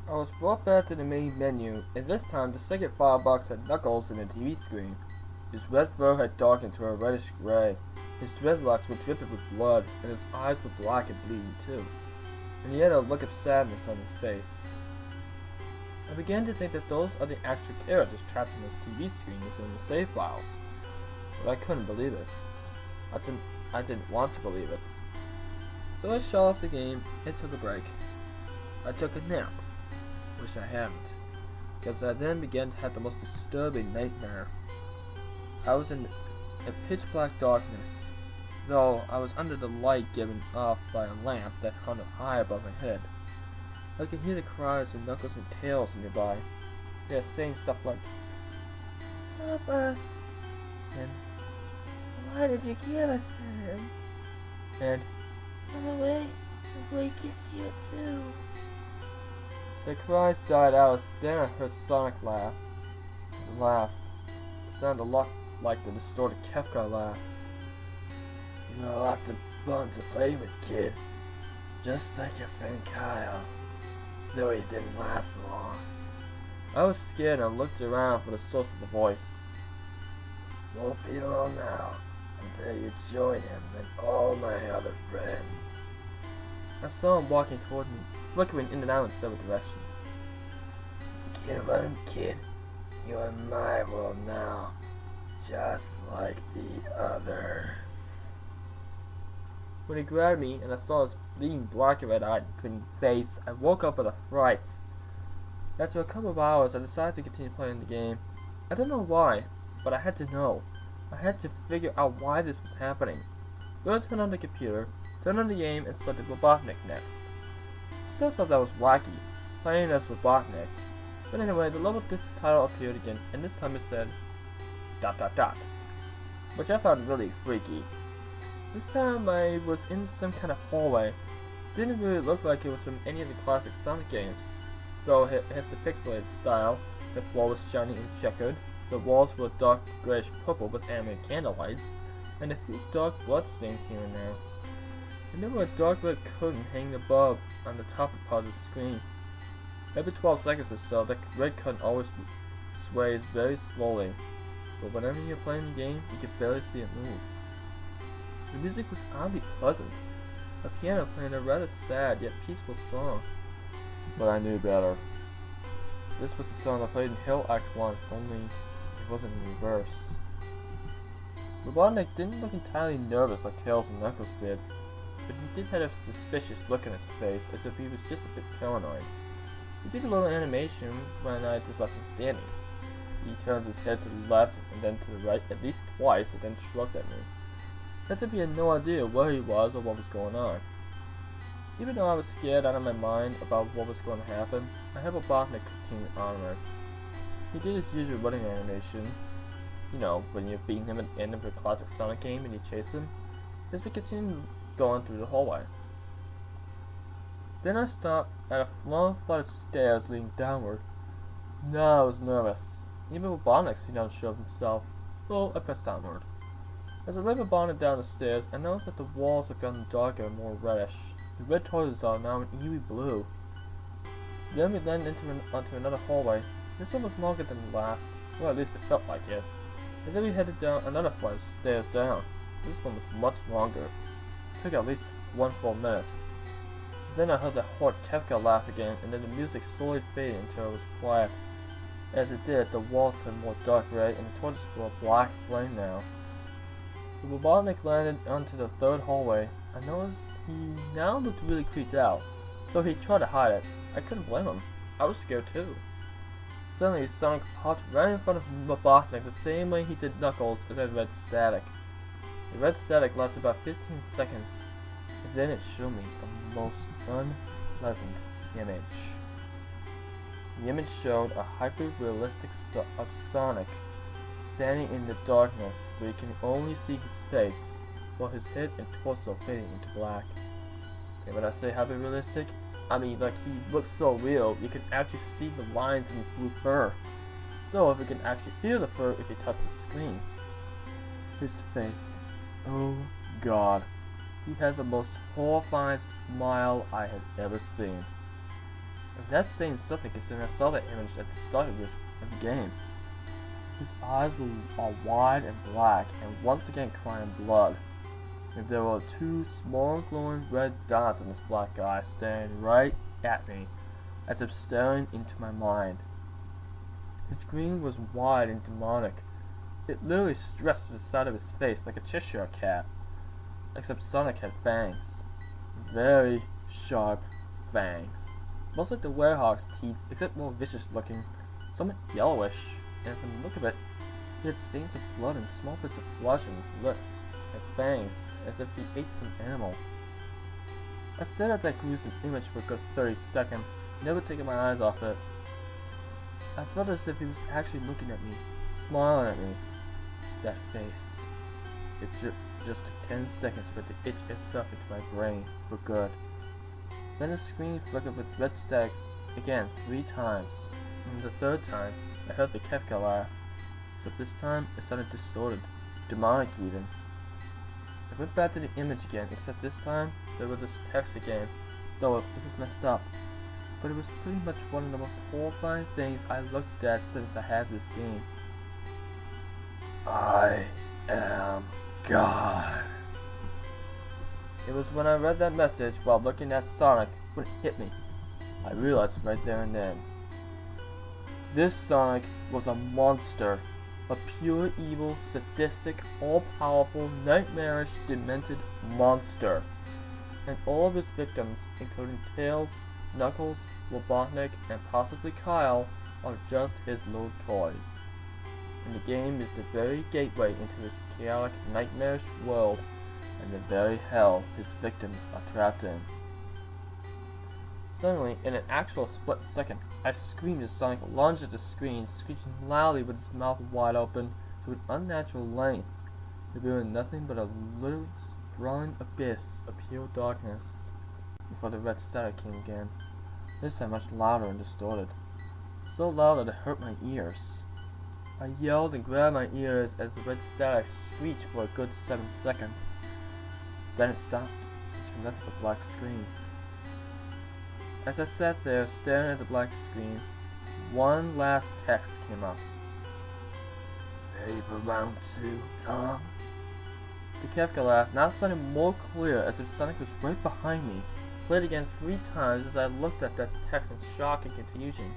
I was brought back to the main menu, and this time the second firebox had Knuckles and a TV screen. His red fur had darkened to a reddish gray. His dreadlocks were dripping with blood, and his eyes were black and bleeding too. And he had a look of sadness on his face. I began to think that those are the actual characters trapped in this TV screen within the save files. But I couldn't believe it. I didn't want to believe it. So I shut off the game and took a break. I took a nap. Wish I hadn't, because I then began to have the most disturbing nightmare. I was in a pitch black darkness, though I was under the light given off by a lamp that hung high above my head. I could hear the cries of Knuckles and Tails nearby. They were saying stuff like, "Help us," and "Why did you give us him?" and "Run away, we kiss you too." The cries died out, then I heard Sonic laugh. The laugh sounded a lot like the distorted Kefka laugh. "You got lots of fun to play with, kid. Just like your friend Kyle. Though he didn't last long." I was scared and I looked around for the source of the voice. "Won't be long now until you join him and all my other friends." I saw him walking toward me, flickering in and out in several directions. "Give him, kid. You're in my world now, just like the others." When he grabbed me and I saw his bleeding black and red-eyed grinning face, I woke up with a fright. After a couple of hours, I decided to continue playing the game. I don't know why, but I had to know. I had to figure out why this was happening. So I turned on the computer, turned on the game, and started Robotnik next. I still thought that was wacky, playing as Robotnik. But anyway, the level title appeared again, and this time it said ... which I found really freaky. This time I was in some kind of hallway. Didn't really look like it was from any of the classic Sonic games. Though it had the pixelated style, the floor was shiny and checkered, the walls were dark grayish purple with animated candlelights, and a few dark blood stains here and there. And there were a dark red curtain hanging above on the top part of the screen. Every 12 seconds or so, the red curtain always sways very slowly, but whenever you're playing the game, you can barely see it move. The music was oddly pleasant, a piano playing a rather sad yet peaceful song. But I knew better. This was the song I played in Hill Act 1, only it wasn't in reverse. Robotnik didn't look entirely nervous like Tails and Knuckles did, but he did have a suspicious look on his face, as if he was just a bit paranoid. He did a little animation when I just left him standing. He turns his head to the left and then to the right at least twice and then shrugs at me, as if he had no idea where he was or what was going on. Even though I was scared out of my mind about what was going to happen, I have a Robotnik continued armor. He did his usual running animation, you know, when you're beating him at the end of a classic Sonic game and you chase him, as we continued going through the hallway. Then I stopped at a long flight of stairs leading downward. Now I was nervous. Even Robotnik seemed unsure of himself, so I pressed downward. As I led Robotnik down the stairs, I noticed that the walls had gotten darker and more reddish. The red torches are now an eerie blue. Then we landed onto another hallway. This one was longer than the last, or at least it felt like it. And then we headed down another flight of stairs down. This one was much longer. It took at least 1 full minute. Then I heard that horrid Kefka laugh again, and then the music slowly faded until it was quiet. As it did, the walls turned more dark red, and the torches were a black flame now. The Robotnik landed onto the third hallway. I noticed he now looked really creeped out, though he tried to hide it. I couldn't blame him. I was scared too. Suddenly, Sonic popped right in front of Robotnik the same way he did Knuckles and then red static. The red static lasted about 15 seconds, and then it showed me the most unpleasant image. The image showed a hyper-realistic of Sonic standing in the darkness where you can only see his face, while his head and torso fading into black. And when I say hyper-realistic, I mean like he looks so real, you can actually see the lines in his blue fur. So if you can actually feel the fur if you touch the screen. His face, oh god. He had the most horrifying smile I had ever seen. that same something considering I saw that image at the start of the game. His eyes are wide and black, and once again crying blood. And there were two small glowing red dots in this black eye staring right at me, as if staring into my mind. His grin was wide and demonic. It literally stretched to the side of his face like a Cheshire cat, except Sonic had fangs. Very sharp fangs. Most like the werehog's teeth, except more vicious looking, somewhat yellowish, and from the look of it, he had stains of blood and small bits of flesh on his lips, and fangs, as if he ate some animal. I stared at that gruesome image for a good 30 seconds, never taking my eyes off it. I felt as if he was actually looking at me, smiling at me. That face. It just took 10 seconds for it to itch itself into my brain for good. Then the screen flickered with red static again 3 times, and the 3rd time I heard the Kefka laugh, except this time it sounded distorted, demonic even. I went back to the image again, except this time there was this text again, though it was messed up. But it was pretty much one of the most horrifying things I looked at since I had this game. I am God. It was when I read that message while looking at Sonic when it hit me. I realized right there and then. This Sonic was a monster. A pure evil, sadistic, all-powerful, nightmarish, demented monster. And all of his victims, including Tails, Knuckles, Robotnik, and possibly Kyle, are just his little toys. And the game is the very gateway into his chaotic, nightmarish world, and the very hell his victims are trapped in. Suddenly, in an actual split second, I screamed as Sonic lunged at the screen, screeching loudly with his mouth wide open to an unnatural length, revealing nothing but a little sprawling abyss of pure darkness, before the red static came again, this time much louder and distorted, so loud that it hurt my ears. I yelled and grabbed my ears as the red static screeched for a good 7 seconds. Then it stopped, and left the black screen. As I sat there staring at the black screen, one last text came up. Paper round 2, Tom. The Kefka laugh now sounded more clear as if Sonic was right behind me, played again 3 times as I looked at that text in shock and confusion.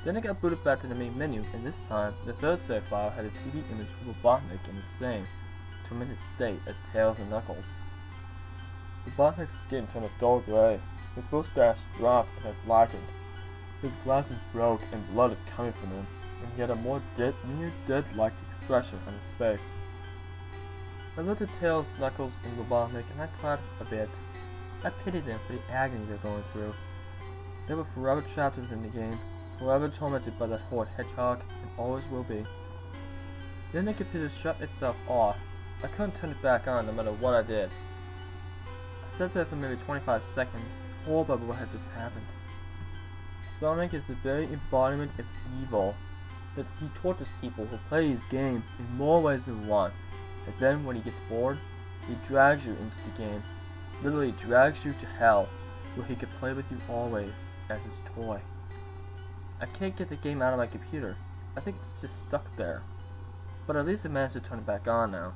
Then I got booted back to the main menu, and this time, the 3rd save file had a TV image of Robotnik in the same tormented state as Tails and Knuckles. Robotnik's skin turned a dull gray, his mustache dropped and had blackened, his glasses broke and blood is coming from him, and he had a more near dead-like expression on his face. I looked at Tails, Knuckles, and Robotnik, and I cried a bit. I pitied them for the agony they're going through. They were forever trapped within the game, forever tormented by that horrid hedgehog, and always will be. Then the computer shut itself off. I couldn't turn it back on no matter what I did. I sat there for maybe 25 seconds, horrified by what had just happened. Sonic is the very embodiment of evil, that he tortures people who play his game in more ways than one, and then when he gets bored, he drags you into the game, literally drags you to hell, where he could play with you always, as his toy. I can't get the game out of my computer. I think it's just stuck there. But at least I managed to turn it back on now.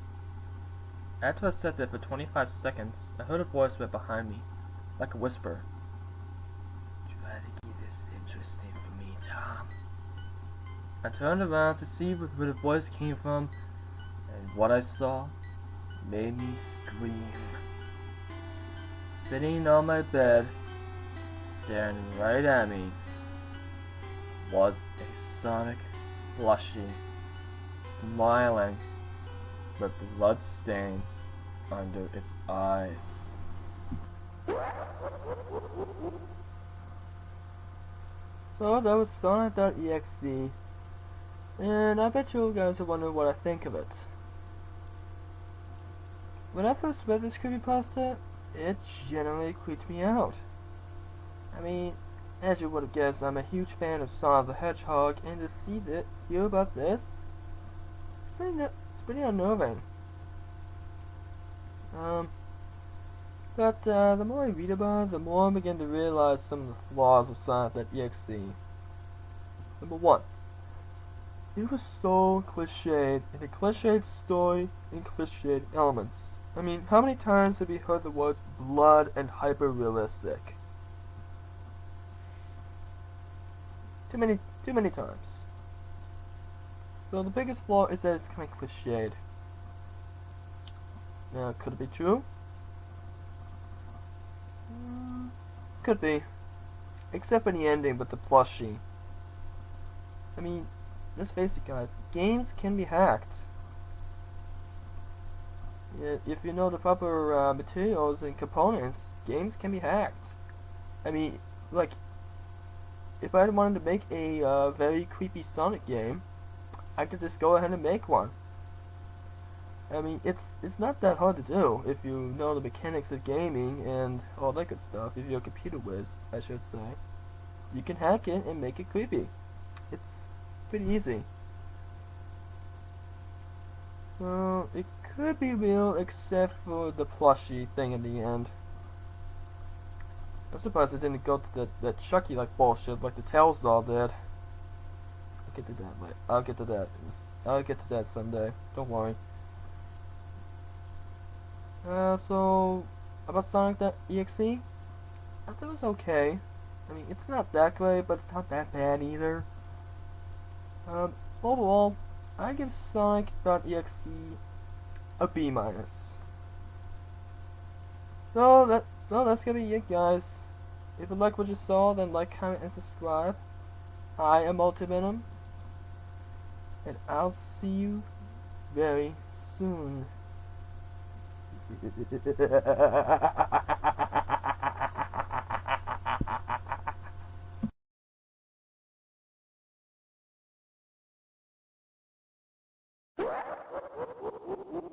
After I sat there for 25 seconds, I heard a voice right behind me, like a whisper. Try to keep this interesting for me, Tom. I turned around to see where the voice came from, and what I saw made me scream. Sitting on my bed, staring right at me, was a Sonic blushing, smiling, with blood stains under its eyes. So that was Sonic.EXE, and I bet you guys are wondering what I think of it. When I first read this creepypasta, it generally creeped me out. I mean, as you would have guessed, I'm a huge fan of Sonic the Hedgehog, and to hear about this, it's pretty unnerving. The But the more I read about it, the more I begin to realize some of the flaws of Sonic.EXE. Number 1. It was so cliched, in a cliched story and cliched elements. I mean, how many times have you heard the words blood and hyper-realistic? Too many times. So the biggest flaw is that it's kind of cliched. Now, could it be true? Could be. Except for the ending with the plushie. I mean, let's face it guys, games can be hacked. If you know the proper materials and components, games can be hacked. I mean, like, if I wanted to make a very creepy Sonic game, I could just go ahead and make one. I mean, it's not that hard to do if you know the mechanics of gaming and all that good stuff. If you're a computer whiz, I should say, you can hack it and make it creepy. It's pretty easy. So it could be real, except for the plushie thing in the end. I'm surprised it didn't go to that Chucky like bullshit like the Tails doll did. I'll get to that later. I'll get to that. I'll get to that someday. Don't worry. So about Sonic.EXE, I thought it was okay. I mean, it's not that great, but it's not that bad either. Overall, I give Sonic.EXE a B-. So that's gonna be it, guys. If you like what you saw, then like, comment, and subscribe. I am MultiVenom, and I'll see you very soon.